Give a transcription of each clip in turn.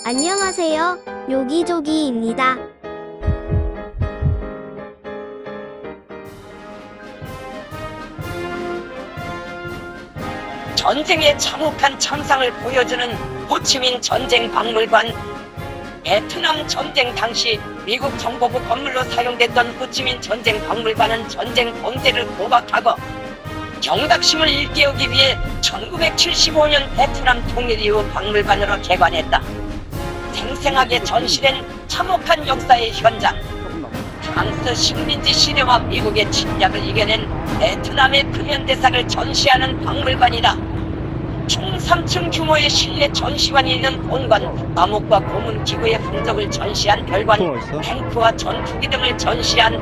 안녕하세요. 요기조기입니다. 전쟁의 참혹한 참상을 보여주는 호치민 전쟁 박물관. 베트남 전쟁 당시 미국 정보부 건물로 사용됐던 호치민 전쟁 박물관은 전쟁 범죄를 고박하고 경각심을 일깨우기 위해 1975년 베트남 통일 이후 박물관으로 개관했다. 생생하게 전시된 참혹한 역사의 현장, 프랑스 식민지 시대와 미국의 침략을 이겨낸 베트남의 근현대사를 전시하는 박물관이다. 총 3층 규모의 실내 전시관이 있는 본관, 감옥과 고문 기구의 흔적을 전시한 별관, 탱크와 전투기 등을 전시한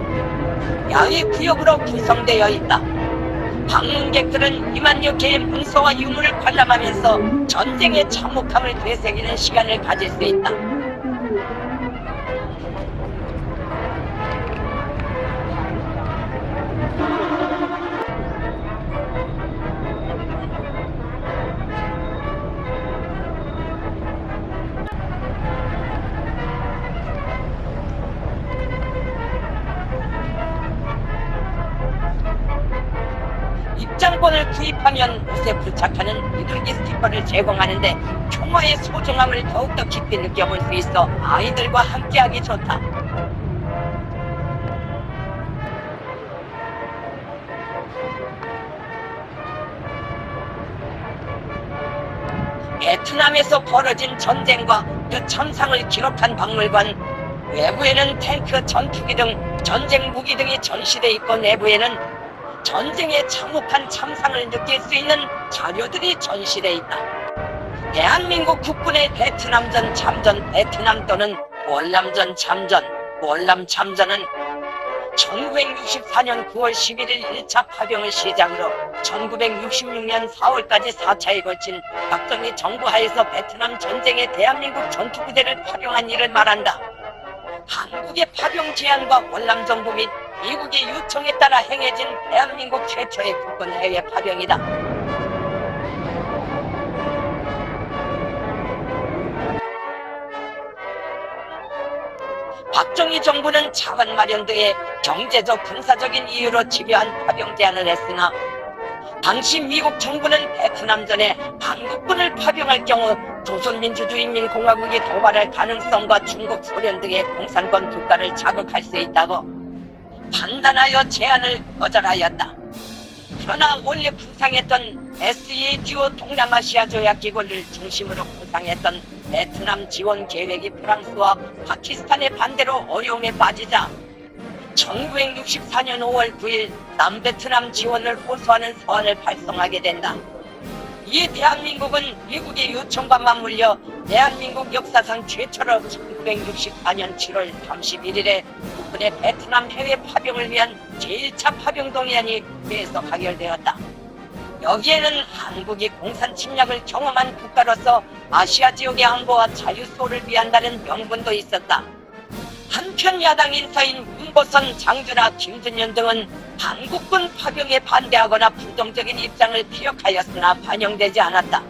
야외 구역으로 구성되어 있다. 방문객들은 2만여 개의 문서와 유물을 관람하면서 전쟁의 참혹함을 되새기는 시간을 가질 수 있다. 입장권을 구입하면 옷에 부착하는 비둘기 스티커를 제공하는데 평화의 소중함을 더욱더 깊이 느껴볼 수 있어 아이들과 함께하기 좋다. 베트남에서 벌어진 전쟁과 그 참상을 기록한 박물관. 외부에는 탱크, 전투기 등 전쟁 무기 등이 전시돼 있고 내부에는 전쟁의 참혹한 참상을 느낄 수 있는 자료들이 전시돼 있다. 대한민국 국군의 베트남전 참전, 베트남 또는 월남전 참전, 월남 참전은 1964년 9월 11일 1차 파병을 시작으로 1966년 4월까지 4차에 걸친 박정희 정부 하에서 베트남 전쟁에 대한민국 전투부대를 파병한 일을 말한다. 한국의 파병 제안과 월남 정부 및 미국의 요청에 따라 행해진 대한민국 최초의 국군 해외 파병이다. 박정희 정부는 자원 마련 등의 경제적 군사적인 이유로 집요한 파병 제안을 했으나 당시 미국 정부는 베트남전에 한국군을 파병할 경우 조선민주주의인민공화국이 도발할 가능성과 중국, 소련 등의 공산권 국가를 자극할 수 있다고 판단하여 제안을 거절하였다. 그러나 원래 구상했던 SEDO 동남아시아 조약기구를 중심으로 구상했던 베트남 지원 계획이 프랑스와 파키스탄의 반대로 어려움에 빠지자 1964년 5월 9일 남베트남 지원을 호소하는 서한을 발송하게 된다. 이에 대한민국은 미국의 요청과 맞물려 대한민국 역사상 최초로 1964년 7월 31일에 국군의 베트남 해외 파병을 위한 제1차 파병 동의안이 회에서 가결되었다. 여기에는 한국이 공산 침략을 경험한 국가로서 아시아 지역의 안보와 자유 수호를 위한다는 명분도 있었다. 한편 야당 인사인 윤보선, 장준하, 김준현 등은 한국군 파병에 반대하거나 부정적인 입장을 피력하였으나 반영되지 않았다.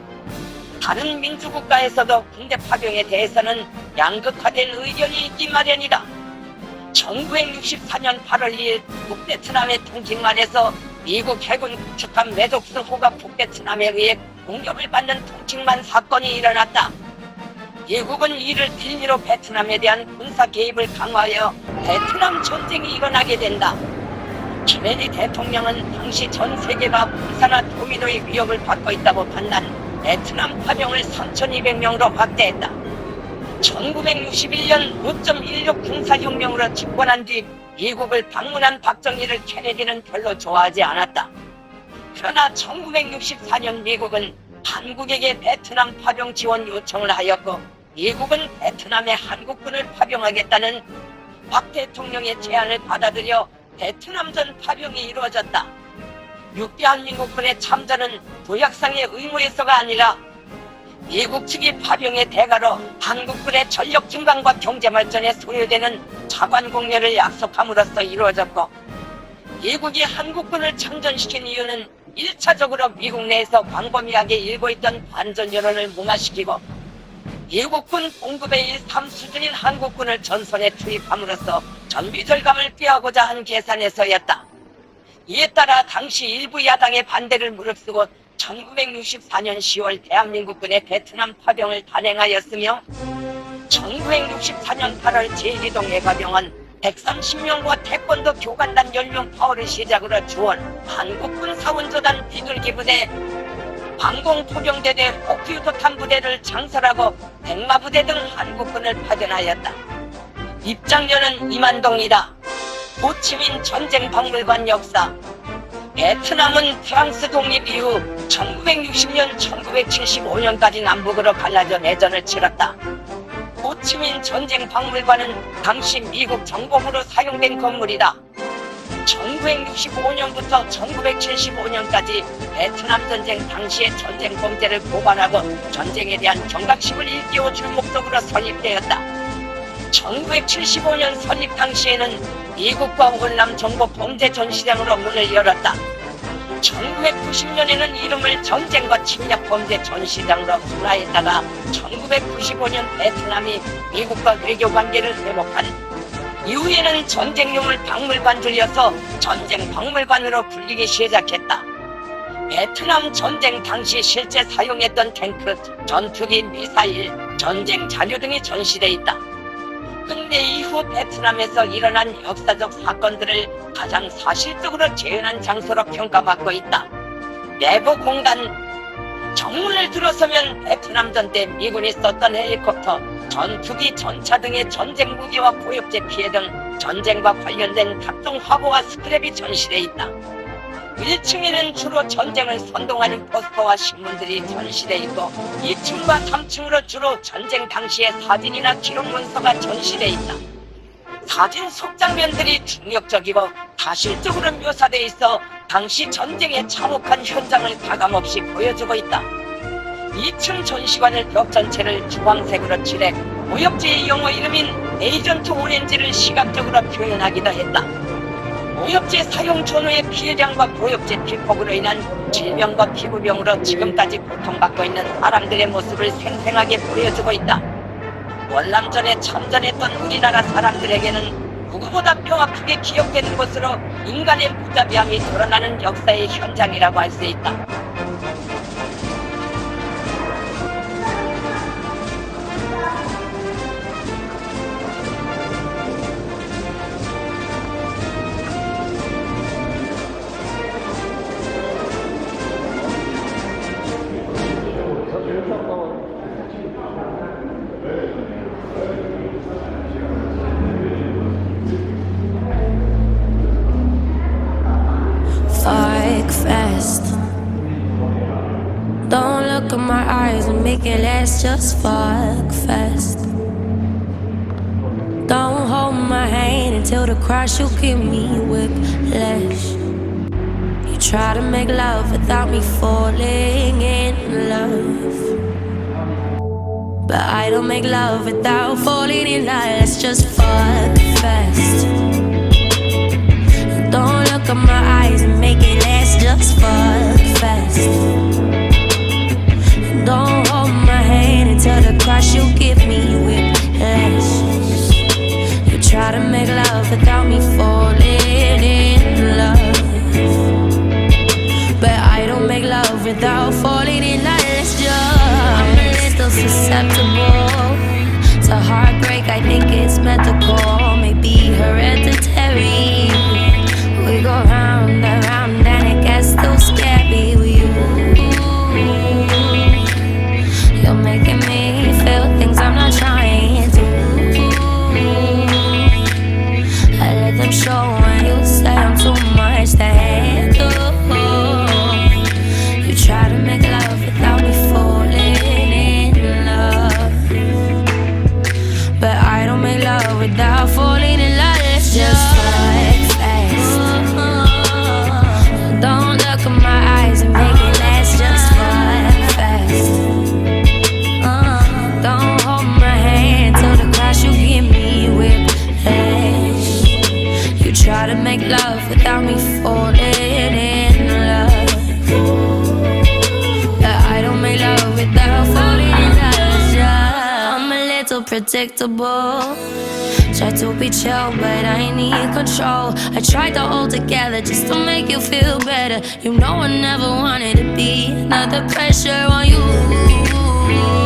다른 민주국가에서도 군대 파병에 대해서는 양극화된 의견이 있기 마련이다. 1964년 8월 2일 북베트남의 통칭만에서 미국 해군 구축함 매독수호가 북베트남에 의해 공격을 받는 통칭만 사건이 일어났다. 미국은 이를 빌미로 베트남에 대한 군사 개입을 강화하여 베트남 전쟁이 일어나게 된다. 케네디 대통령은 당시 전 세계가 군사나 도미노의 위협을 받고 있다고 판단, 베트남 파병을 3,200명으로 확대했다. 1961년 5.16 군사혁명으로 집권한 뒤 미국을 방문한 박정희를 케네디는 별로 좋아하지 않았다. 그러나 1964년 미국은 한국에게 베트남 파병 지원 요청을 하였고 미국은 베트남에 한국군을 파병하겠다는 박 대통령의 제안을 받아들여 베트남전 파병이 이루어졌다. 6대한민국군의 참전은 조약상의 의무에서가 아니라 미국 측이 파병의 대가로 한국군의 전력 증강과 경제 발전에 소요되는 자관 공여를 약속함으로써 이루어졌고, 미국이 한국군을 참전시킨 이유는 1차적으로 미국 내에서 광범위하게 일고 있던 반전 여론을 무마시키고 미국군 공급의 1-3 수준인 한국군을 전선에 투입함으로써 전비절감을 꾀하고자 한 계산에서였다. 이에 따라 당시 일부 야당의 반대를 무릅쓰고 1964년 10월 대한민국군의 베트남 파병을 단행하였으며 1964년 8월 제1이동 예가병은 130명과 태권도 교관단 10명 파워를 시작으로 주원 한국군 사원조단 비둘기 부대, 방공포병대대 호크유도탄 부대를 창설하고 백마부대 등 한국군을 파견하였다. 입장료는 2만동이다. 호치민 전쟁박물관 역사. 베트남은 프랑스 독립 이후 1960년 1975년까지 남북으로 갈라져 내전을 치렀다. 호치민 전쟁박물관은 당시 미국 정보부로 사용된 건물이다. 1965년부터 1975년까지 베트남 전쟁 당시의 전쟁 범죄를 고발하고 전쟁에 대한 경각심을 일깨워 줄 목적으로 설립되었다. 1975년 설립 당시에는 미국과 월남 정보 범죄 전시장으로 문을 열었다. 1990년에는 이름을 전쟁과 침략 범죄 전시장으로 변화했다가 1995년 베트남이 미국과 외교 관계를 회복한 이후에는 전쟁용을 박물관 들여서 전쟁 박물관으로 불리기 시작했다. 베트남 전쟁 당시 실제 사용했던 탱크, 전투기, 미사일, 전쟁 자료 등이 전시돼 있다. 근대 이후 베트남에서 일어난 역사적 사건들을 가장 사실적으로 재현한 장소로 평가받고 있다. 내부 공간. 정문을 들어서면 베트남전 때 미군이 썼던 헬리콥터, 전투기, 전차 등의 전쟁 무기와 고엽제 피해 등 전쟁과 관련된 각종 화보와 스크랩이 전시돼 있다. 1층에는 주로 전쟁을 선동하는 포스터와 신문들이 전시돼 있고 2층과 3층으로 주로 전쟁 당시의 사진이나 기록 문서가 전시돼 있다. 사진 속 장면들이 충격적이고 사실적으로 묘사돼 있어 당시 전쟁의 참혹한 현장을 가감없이 보여주고 있다. 2층 전시관을 벽 전체를 주황색으로 칠해 오엽제의 영어 이름인 에이전트 오렌지를 시각적으로 표현하기도 했다. 오엽제 사용 전후의 피해량과 고엽제 피폭으로 인한 질병과 피부병으로 지금까지 고통받고 있는 사람들의 모습을 생생하게 보여주고 있다. 월남전에 참전했던 우리나라 사람들에게는 누구보다 명확하게 기억되는 것으로 인간의 무자비함이 드러나는 역사의 현장이라고 할 수 있다. Fuck fast. Don't look in my eyes and make it last, just fuck fast. Don't hold my hand until the crash, you give me whiplash. You try to make love without me falling in love, but I don't make love without falling in love. Let's just fuck fast. Don't look in my eyes and make it last, just fuck fast. Don't hold my hand until the crash, you give me whiplash. You try to make love without me falling in love, but I don't make love without falling in love. Let's just, I'm a little susceptible to heartbreak, I think it's medical, maybe hereditary. We go round and round and it gets too scary with you. You're making me feel things I'm not trying to. I let them show when you say I'm too much to handle. You try to make love without me falling in love, but I don't make love without falling in love. Let's just fuck fast. Don't look in my eyes and make it last, just fuck fast. Don't hold my hand till the crash, you give me whiplash. You try to make love without me falling in love, but I don't make love without falling in love. too predictable. Try to be chill, but I need control. I tried to hold together just to make you feel better. You know I never wanted to be another pressure on you.